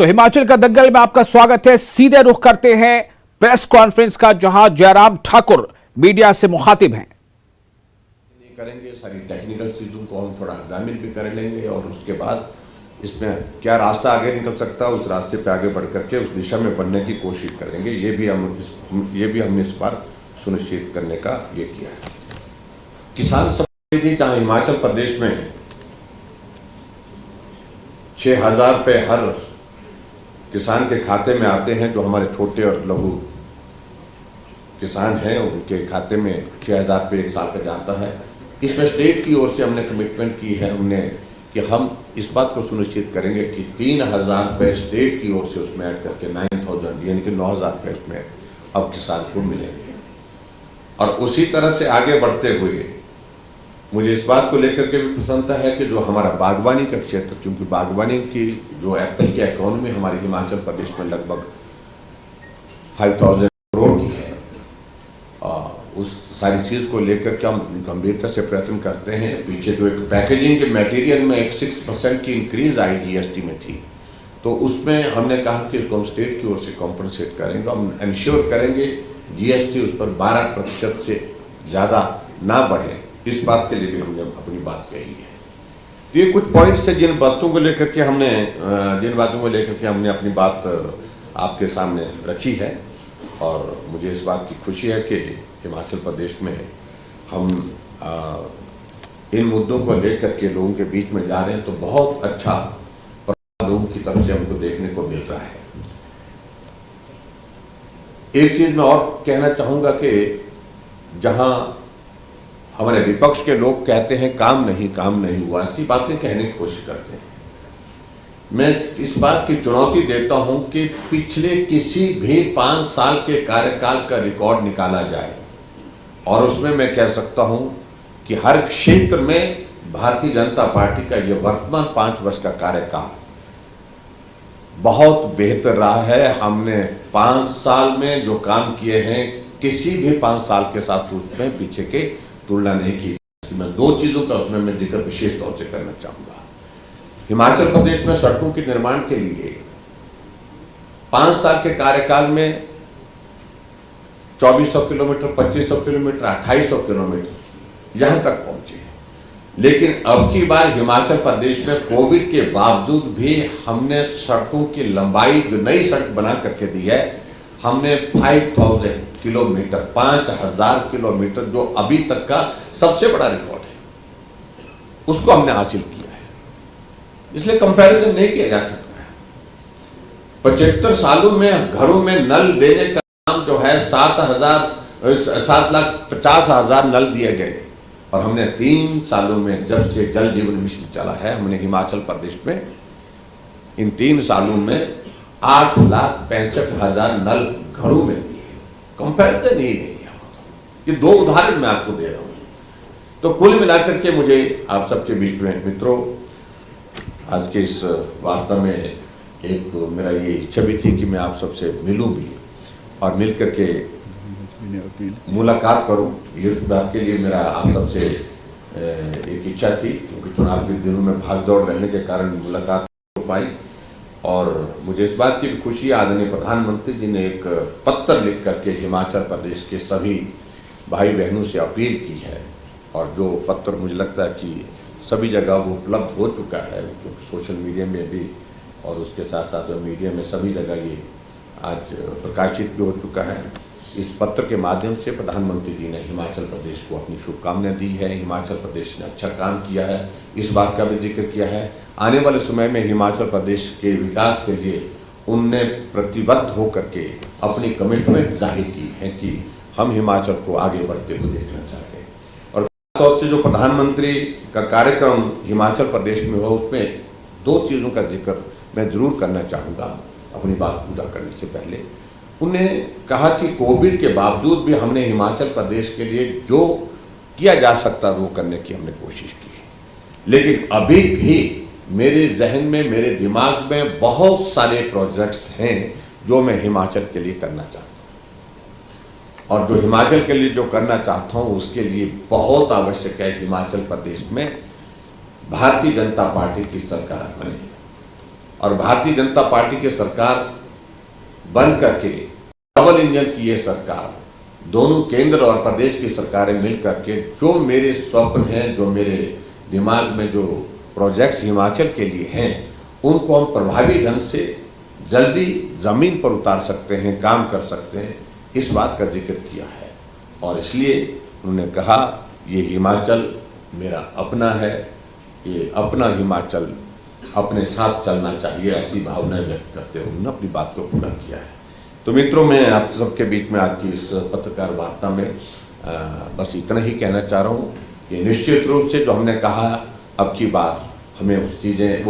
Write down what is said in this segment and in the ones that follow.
तो हिमाचल का दंगल में आपका स्वागत है। सीधे रुख करते हैं प्रेस कॉन्फ्रेंस का, जहां जयराम ठाकुर मीडिया से मुखातिब हैं। करेंगे सारी टेक्निकल चीज़ों को हम थोड़ा एग्जामिन भी कर लेंगे और उसके बाद इसमें क्या रास्ता आगे निकल सकता है, उस रास्ते पे आगे बढ़ करके उस दिशा में बढ़ने की कोशिश करेंगे। ये भी हमने इस बार सुनिश्चित करने का ये किया है। किसान समिति जहाँ हिमाचल प्रदेश में 6,000 रुपये हर किसान के खाते में आते हैं, जो हमारे छोटे और लघु किसान हैं उनके खाते में 6,000 रुपये एक साल का जाता है। इसमें स्टेट की ओर से हमने कमिटमेंट की है कि हम इस बात को सुनिश्चित करेंगे कि 3,000 रुपये स्टेट की ओर से उसमें ऐड करके 9,000 यानी कि 9,000 रुपये उसमें अब किसान को मिलेंगे। और उसी तरह से आगे बढ़ते हुए मुझे इस बात को लेकर के भी प्रसन्नता है कि जो हमारा बागवानी का क्षेत्र, क्योंकि बागवानी की जो एप्पल की इकोनॉमी हमारे हिमाचल प्रदेश में लगभग 5,000 करोड़ की है, उस सारी चीज़ को लेकर के हम गंभीरता से प्रयत्न करते हैं। पीछे जो एक पैकेजिंग के मटेरियल में एक 6% की इंक्रीज आई जीएसटी में थी, तो उसमें हमने कहा कि इसको हम स्टेट की ओर से कॉम्पनसेट करेंगे। हम इंश्योर करेंगे जीएसटी उस पर 12% से ज़्यादा ना बढ़े। इस बात के लिए भी हमने अपनी बात कही है। तो ये कुछ पॉइंट्स थे जिन बातों को लेकर के हमने अपनी बात आपके सामने रखी है। और मुझे इस बात की खुशी है कि हिमाचल प्रदेश में हम इन मुद्दों को लेकर के लोगों के बीच में जा रहे हैं, तो बहुत अच्छा लोगों की तरफ से हमको देखने को मिल रहा है। एक चीज मैं और कहना चाहूंगा कि जहां हमारे विपक्ष के लोग कहते हैं काम नहीं हुआ, ऐसी बातें कहने की कोशिश करते हैं। मैं इस बात की चुनौती देता हूं कि पिछले किसी भी 5 साल के कार्यकाल का रिकॉर्ड निकाला जाए और उसमें मैं कह सकता हूं कि हर क्षेत्र में भारतीय जनता पार्टी का यह वर्तमान 5 वर्ष का कार्यकाल बहुत बेहतर रहा है। हमने 5 साल में जो काम किए हैं किसी भी 5 साल के साथ उसमें पीछे के तुलना नहीं की। मैं 2 चीजों का उसमें मैं जिक्र विशेष तौर से करना चाहूंगा। हिमाचल प्रदेश में सड़कों के निर्माण के लिए 5 साल के कार्यकाल में 2400 किलोमीटर, 2500 किलोमीटर, 2800 किलोमीटर यहां तक पहुंचे। लेकिन अब की बार हिमाचल प्रदेश में कोविड के बावजूद भी हमने सड़कों की लंबाई, जो नई सड़क बना करके दी है, हमने 5,000 किलोमीटर, 5,000 किलोमीटर, जो अभी तक का सबसे बड़ा रिकॉर्ड है, उसको हमने हासिल किया है। इसलिए कंपैरिजन नहीं किया जा सकता है। 75 सालों में घरों में नल देने का काम जो है 7,50,000 नल दिए गए, और हमने 3 सालों में, जब से जल जीवन मिशन चला है, हमने हिमाचल प्रदेश में इन 3 सालों में 8,65,000 नल घरों में दिए। कंपैरिजन ही नहीं है। ये 2 उदाहरण मैं आपको दे रहा हूं। तो कुल मिलाकर के मुझे आप सबके बीच में मित्रों, आज के इस वार्ता में एक मेरा ये इच्छा भी थी कि मैं आप सबसे मिलूं भी और मिल करके मुलाकात करूं। ये बात के लिए मेरा आप सबसे एक इच्छा थी, क्योंकि चुनाव के दिनों में भाग दौड़ रहने के कारण मुलाकात हो पाई। और मुझे इस बात की भी खुशी है, आदरणीय प्रधानमंत्री जी ने एक पत्र लिख करके हिमाचल प्रदेश के सभी भाई बहनों से अपील की है, और जो पत्र मुझे लगता है कि सभी जगह वो उपलब्ध हो चुका है, क्योंकि सोशल मीडिया में भी और उसके साथ साथ मीडिया में सभी जगह ये आज प्रकाशित भी हो चुका है। इस पत्र के माध्यम से प्रधानमंत्री जी ने हिमाचल प्रदेश को अपनी शुभकामनाएं दी है। हिमाचल प्रदेश ने अच्छा काम किया है, इस बात का भी जिक्र किया है। आने वाले समय में हिमाचल प्रदेश के विकास के लिए उनने प्रतिबद्ध होकर के अपनी कमिटमेंट जाहिर की है कि हम हिमाचल को आगे बढ़ते हुए देखना चाहते हैं। और खासतौर से जो प्रधानमंत्री का कार्यक्रम हिमाचल प्रदेश में हुआ, उसमें 2 चीज़ों का जिक्र मैं जरूर करना चाहूँगा अपनी बात पूरा करने से पहले। उन्हें कहा कि कोविड के बावजूद भी हमने हिमाचल प्रदेश के लिए जो किया जा सकता वो करने की हमने कोशिश की है। लेकिन अभी भी मेरे जहन में, मेरे दिमाग में बहुत सारे प्रोजेक्ट्स हैं जो मैं हिमाचल के लिए करना चाहता हूँ। और जो हिमाचल के लिए जो करना चाहता हूँ उसके लिए बहुत आवश्यक है हिमाचल प्रदेश में भारतीय जनता पार्टी की सरकार बने। और भारतीय जनता पार्टी की सरकार बन करके डबल इंजन की ये सरकार, दोनों केंद्र और प्रदेश की सरकारें मिल करके जो मेरे स्वप्न हैं, जो मेरे दिमाग में जो प्रोजेक्ट्स हिमाचल के लिए हैं, उनको हम प्रभावी ढंग से जल्दी जमीन पर उतार सकते हैं, काम कर सकते हैं, इस बात का जिक्र किया है। और इसलिए उन्होंने कहा ये हिमाचल मेरा अपना है, ये अपना हिमाचल अपने साथ चलना चाहिए, ऐसी भावना व्यक्त करते हुए उन्होंने अपनी बात को पूरा किया है। तो मित्रों, मैं आप सबके बीच में आज की इस पत्रकार वार्ता में बस इतना ही कहना चाह रहा हूँ कि निश्चित रूप से जो हमने कहा अब की बार हमें वो चीज़ें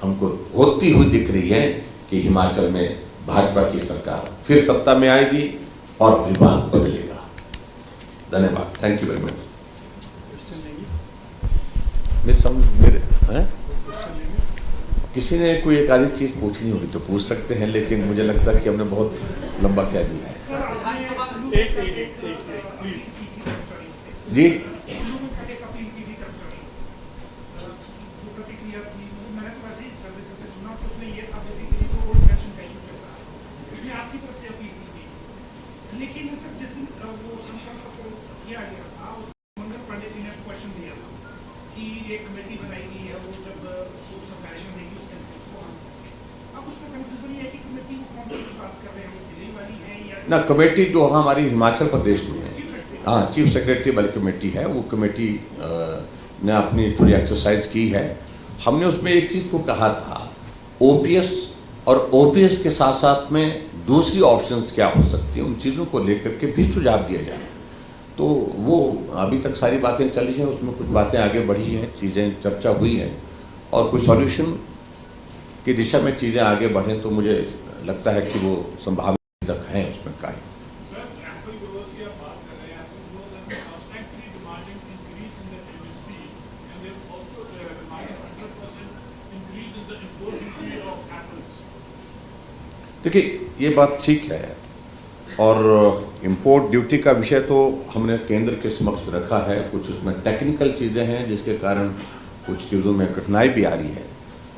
हमको होती हुई दिख रही है कि हिमाचल में भाजपा की सरकार फिर सत्ता में आएगी और विभाग बदलेगा। धन्यवाद। Thank you very much. किसी ने कोई एक आधी चीज पूछनी होगी तो पूछ सकते हैं, लेकिन मुझे लगता है कि हमने बहुत लंबा कह दिया है। जी, लेकिन सर जिस दिन वो संकल्प को किया गया था, मंगल पांडे जी ने क्वेश्चन दिया था कि एक कमेटी बनाई गई है, वो जब डायरेक्शन देगी उसके अनुसार उसको अब उसका कंफ्यूजन ये है कि कमेटी वो कौन सी बात कर रहे हैं, दिल्ली वाली है या ना कमेटी जो हमारी हिमाचल प्रदेश में है, हाँ, चीफ सेक्रेटरी वाली कमेटी है, वो कमेटी ने अपनी थोड़ी एक्सरसाइज की है। हमने उसमें एक चीज़ को कहा था, ओपीएस और ओपीएस के साथ साथ में दूसरी ऑप्शंस क्या हो सकती है, उन चीज़ों को लेकर के भी सुझाव दिया जाए। तो वो अभी तक सारी बातें चली हैं, उसमें कुछ बातें आगे बढ़ी हैं, चीज़ें चर्चा हुई हैं और कुछ सॉल्यूशन की दिशा में चीज़ें आगे बढ़ें तो मुझे लगता है कि वो संभावना तक हैं उसमें कायम। देखिए, ये बात ठीक है और इंपोर्ट ड्यूटी का विषय तो हमने केंद्र के समक्ष रखा है। कुछ उसमें टेक्निकल चीज़ें हैं जिसके कारण कुछ चीज़ों में कठिनाई भी आ रही है,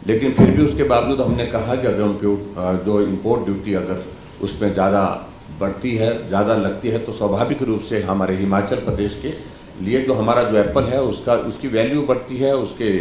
लेकिन फिर भी उसके बावजूद हमने कहा कि अगर जो इंपोर्ट ड्यूटी अगर उसमें ज़्यादा बढ़ती है, ज़्यादा लगती है, तो स्वाभाविक रूप से हमारे हिमाचल प्रदेश के लिए जो हमारा जो एप्पल है उसकी वैल्यू बढ़ती है, उसके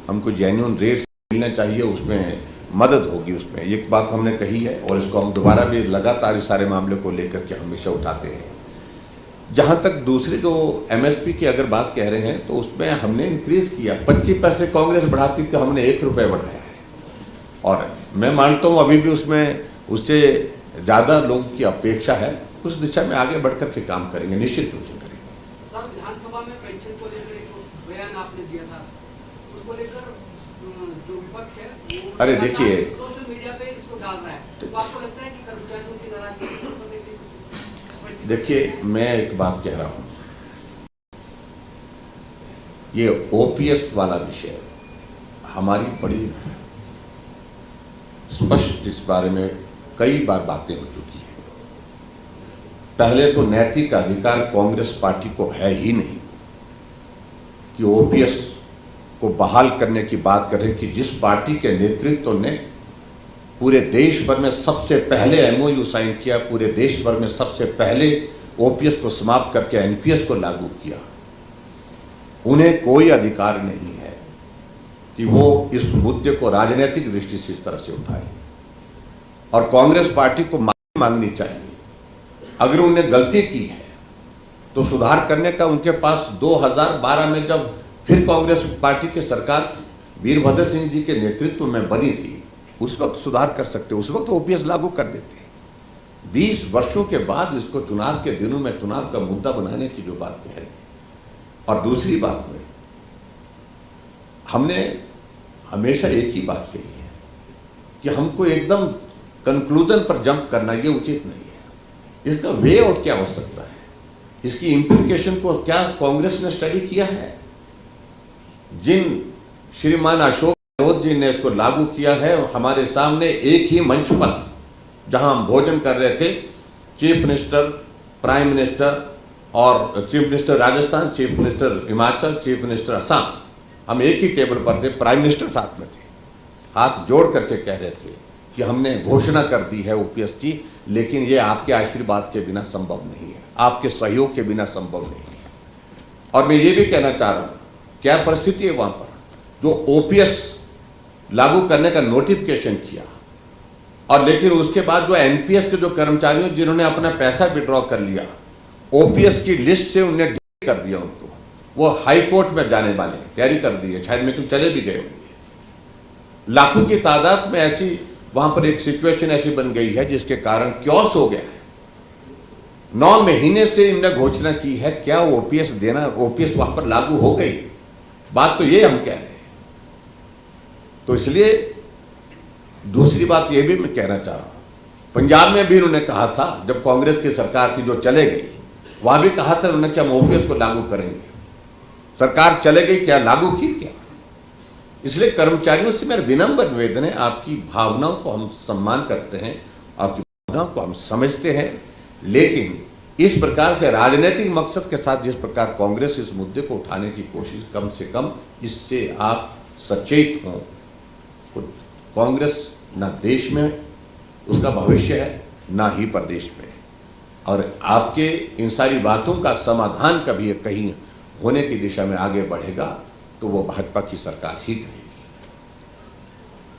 हमको जेन्युइन रेट्स मिलने चाहिए, उसमें मदद होगी। उसमें एक बात हमने कही है और इसको हम दोबारा भी लगातार इस सारे मामले को लेकर के हमेशा उठाते हैं। जहाँ तक दूसरे जो एमएसपी की अगर बात कह रहे हैं तो उसमें हमने इंक्रीज किया, 25 पैसे कांग्रेस बढ़ाती थी, हमने 1 रुपये बढ़ाया है और मैं मानता हूँ अभी भी उसमें उससे ज़्यादा लोगों की अपेक्षा है। उस दिशा में आगे बढ़ कर के काम करेंगे, निश्चित रूप से करेंगे। सर, विधानसभा में पेंशन को लेकर एक बयान आपने दिया था, उसको लेकर जो विपक्ष है अरे देखिए, सोशल मीडिया पे इसको डाल रहा है, तो आपको लगता है कि कर्मचारियों की नाराजगी? देखिए, मैं एक बात कह रहा हूँ, ये ओपीएस वाला विषय हमारी बड़ी स्पष्ट इस बारे में कई बार बातें हो चुकी हैं। पहले तो नैतिक अधिकार कांग्रेस पार्टी को है ही नहीं कि ओपीएस को बहाल करने की बात करें कि जिस पार्टी के नेतृत्व ने पूरे देश भर में सबसे पहले एमओयू साइन किया, पूरे देश भर में सबसे पहले ओपीएस को समाप्त करके एनपीएस को लागू किया, उन्हें कोई अधिकार नहीं है कि वो इस मुद्दे को राजनीतिक दृष्टि से इस तरह से उठाए। और कांग्रेस पार्टी को माफी मांगनी चाहिए। अगर उन्होंने गलती की है तो सुधार करने का उनके पास 2012 में जब फिर कांग्रेस पार्टी की सरकार वीरभद्र सिंह जी के नेतृत्व में बनी थी, उस वक्त सुधार कर सकते, उस वक्त ओपीएस लागू कर देते। 20 वर्षों के बाद इसको चुनाव के दिनों में चुनाव का मुद्दा बनाने की जो बात कह रहे हैं। और दूसरी बात में हमने हमेशा एक ही बात कही है कि हमको एकदम कंक्लूजन पर जंप करना ये उचित नहीं है। इसका वे और क्या हो सकता है, इसकी इंप्लीकेशन को क्या कांग्रेस ने स्टडी किया है? जिन श्रीमान अशोक गहलोत जी ने इसको लागू किया है, हमारे सामने एक ही मंच पर जहां हम भोजन कर रहे थे, चीफ मिनिस्टर, प्राइम मिनिस्टर और chief minister Rajasthan, chief minister Himachal, chief minister Assam, हम एक ही टेबल पर थे, प्राइम मिनिस्टर साथ में थे। हाथ जोड़ करके कह रहे थे कि हमने घोषणा कर दी है ओपीएस की, लेकिन ये आपके आशीर्वाद के बिना संभव नहीं है, आपके सहयोग के बिना संभव नहीं है। और मैं ये भी कहना चाह रहा हूँ, क्या परिस्थिति है वहां पर, जो ओपीएस लागू करने का नोटिफिकेशन किया और लेकिन उसके बाद जो एनपीएस के जो कर्मचारियों जिन्होंने अपना पैसा विड्रॉ कर लिया, ओपीएस की लिस्ट से उन्हें डिलीट कर दिया, उनको वो हाई कोर्ट में जाने वाले तैयारी कर दी है, शायद में तो चले भी गए होंगे। लाखों की तादाद में ऐसी वहां पर एक सिचुएशन ऐसी बन गई है जिसके कारण क्योस हो गया है। 9 महीने से इनने घोषणा की है, क्या ओपीएस देना, ओपीएस वहां पर लागू हो गई? बात तो ये हम कह रहे हैं। तो इसलिए दूसरी बात यह भी मैं कहना चाह रहा हूं, पंजाब में भी उन्होंने कहा था, जब कांग्रेस की सरकार थी जो चले गई, वहां भी कहा था उन्होंने कि हम ओपीएस को लागू करेंगे। सरकार चले गई, क्या लागू की? क्या? इसलिए कर्मचारियों से मेरा विनम्र निवेदन है, आपकी भावनाओं को हम सम्मान करते हैं, आपकी भावनाओं को हम समझते हैं, लेकिन इस प्रकार से राजनीतिक मकसद के साथ जिस प्रकार कांग्रेस इस मुद्दे को उठाने की कोशिश, कम से कम इससे आप सचेत हों। कांग्रेस ना देश में उसका भविष्य है, ना ही प्रदेश में, और आपके इन सारी बातों का समाधान कभी कहीं होने की दिशा में आगे बढ़ेगा तो वो भाजपा की सरकार ही करेगी।